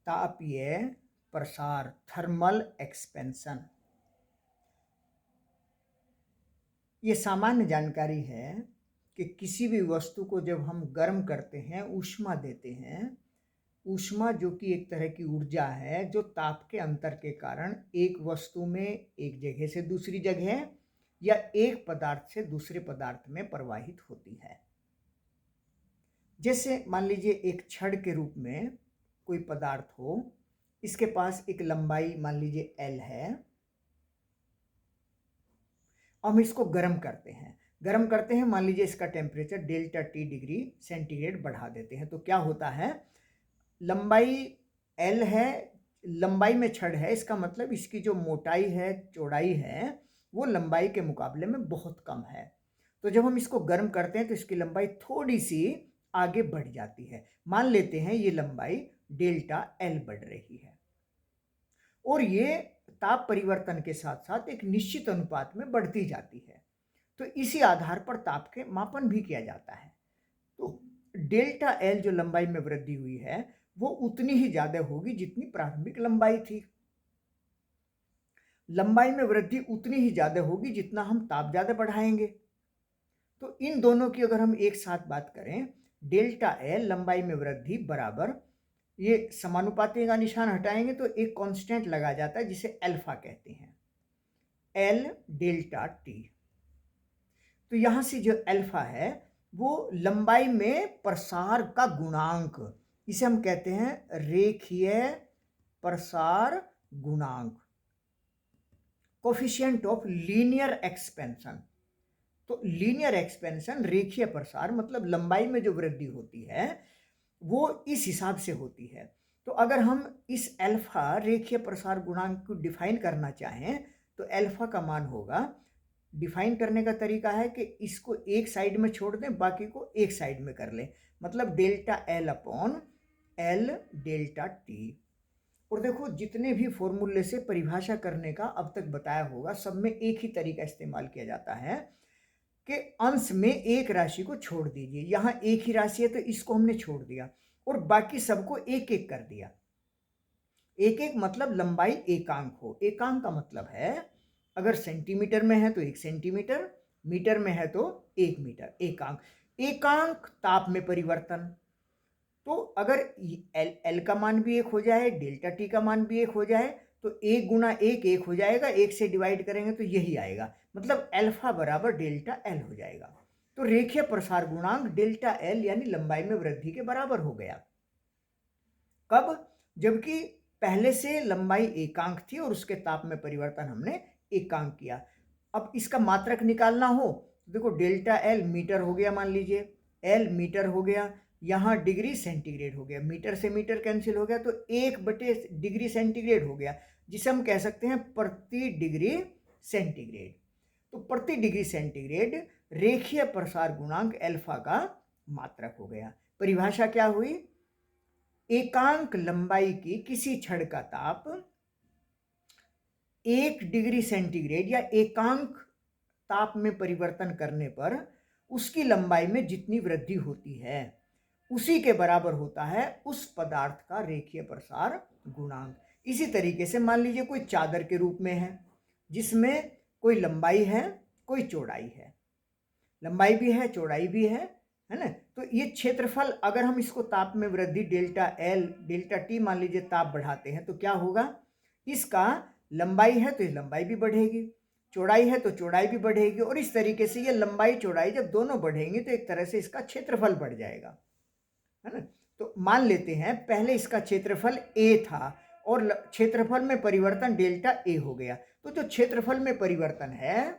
तापीय प्रसार, thermal expansion. ये सामान्य जानकारी है कि किसी भी वस्तु को जब हम गर्म करते हैं, ऊष्मा देते हैं, ऊष्मा जो कि एक तरह की ऊर्जा है जो ताप के अंतर के कारण एक वस्तु में एक जगह से दूसरी जगह या एक पदार्थ से दूसरे पदार्थ में प्रवाहित होती है। जैसे मान लीजिए एक छड़ के रूप में कोई पदार्थ हो, इसके पास एक लंबाई मान लीजिए L है, हम इसको गर्म करते हैं, मान लीजिए इसका temperature delta T degree centigrade बढ़ा देते हैं। तो क्या होता है, लंबाई L है, लंबाई में छड़ है, इसका मतलब इसकी जो मोटाई है, चौड़ाई है, वो लंबाई के मुकाबले में बहुत कम है। तो जब हम इसको गर्म करते हैं तो इसकी लंबाई थोड़ी सी आगे बढ़ जाती है। मान लेते हैं ये लंबाई डेल्टा L बढ़ रही है और ये ताप परिवर्तन के साथ साथ एक निश्चित अनुपात में बढ़ती जाती है। तो इसी आधार पर ताप के मापन भी किया जाता है। तो डेल्टा L जो लंबाई में वृद्धि हुई है वो उतनी ही ज्यादा होगी जितनी प्रारंभिक लंबाई थी। लंबाई में वृद्धि उतनी ही ज्यादा होगी जितना हम ताप ज्यादा बढ़ाएंगे। तो इन दोनों की अगर हम एक साथ बात करें, डेल्टा L लंबाई में वृद्धि बराबर, ये समानुपाती का निशान हटाएंगे तो एक कांस्टेंट लगा जाता है जिसे अल्फा कहते हैं, L डेल्टा T। तो यहां से जो अल्फा है वो लंबाई में प्रसार का गुणांक, इसे हम कहते हैं रेखीय प्रसार गुणांक, कोफिशिएंट ऑफ लीनियर एक्सपेंशन। तो लीनियर एक्सपेंशन, रेखीय प्रसार, मतलब लंबाई में जो वृद्धि होती है वो इस हिसाब से होती है। तो अगर हम इस अल्फा रेखीय प्रसार गुणांक को डिफाइन करना चाहें तो अल्फा का मान होगा, डिफाइन करने का तरीका है कि इसको एक साइड में छोड़ दें, बाकी को एक साइड में कर लें, मतलब delta L upon L delta T। और देखो जितने भी फॉर्मूले से परिभाषा करने का अब तक बताया होगा सब में एक ही तरीका इस्तेमाल किया जाता है कि अंश में एक राशि को छोड़ दीजिए। यहां एक ही राशि है तो इसको हमने छोड़ दिया और बाकी सबको एक एक कर दिया। एक एक मतलब लंबाई एकांक हो। एकांक का मतलब है अगर सेंटीमीटर में है तो 1 सेंटीमीटर, मीटर में है तो 1 मीटर। एकांक, एकांक ताप में परिवर्तन। तो अगर L का मान भी 1 हो जाए, डेल्टा T का मान भी 1 हो जाए तो 1 गुना 1 1 हो जाएगा, 1 से डिवाइड करेंगे तो यही आएगा, मतलब अल्फा बराबर डेल्टा L हो जाएगा। तो रेखीय प्रसार गुणांक डेल्टा L यानी लंबाई में वृद्धि के बराबर हो गया। कब? जबकि पहले से लंबाई एकांक थी और उसके ताप में परिवर्तन हमने एकांक किया। अब इसका मात्रक निकालना हो तो देखो डेल्टा L मीटर हो गया, मान लीजिए L मीटर हो गया, यहाँ डिग्री सेंटीग्रेड हो गया, मीटर से मीटर कैंसिल हो गया तो 1/डिग्री सेंटीग्रेड हो गया, जिसे हम कह सकते हैं प्रति डिग्री सेंटीग्रेड। तो प्रति डिग्री सेंटीग्रेड रेखीय प्रसार गुणांक अल्फा का मात्रक हो गया। परिभाषा क्या हुई? एकांक लंबाई की किसी छड़ का ताप 1 डिग्री सेंटीग्रेड या एकांक ताप में परिवर्तन करने पर उसकी लंबाई में जितनी वृद्धि होती है उसी के बराबर होता है उस पदार्थ का रेखीय प्रसार गुणांक। इसी तरीके से मान लीजिए कोई चादर के रूप में है जिसमें कोई लंबाई है, कोई चौड़ाई है, लंबाई भी है, चौड़ाई भी है ना। तो ये क्षेत्रफल, अगर हम इसको ताप में वृद्धि डेल्टा L डेल्टा T मान लीजिए ताप बढ़ाते हैं तो क्या होगा, इसका लंबाई है तो ये लंबाई भी बढ़ेगी, चौड़ाई है तो चौड़ाई भी बढ़ेगी, और इस तरीके से ये लंबाई चौड़ाई जब दोनों बढ़ेंगे तो एक तरह से इसका क्षेत्रफल बढ़ जाएगा, है ना। तो मान लेते हैं पहले इसका क्षेत्रफल A था और क्षेत्रफल में परिवर्तन डेल्टा A हो गया। तो जो क्षेत्रफल में परिवर्तन है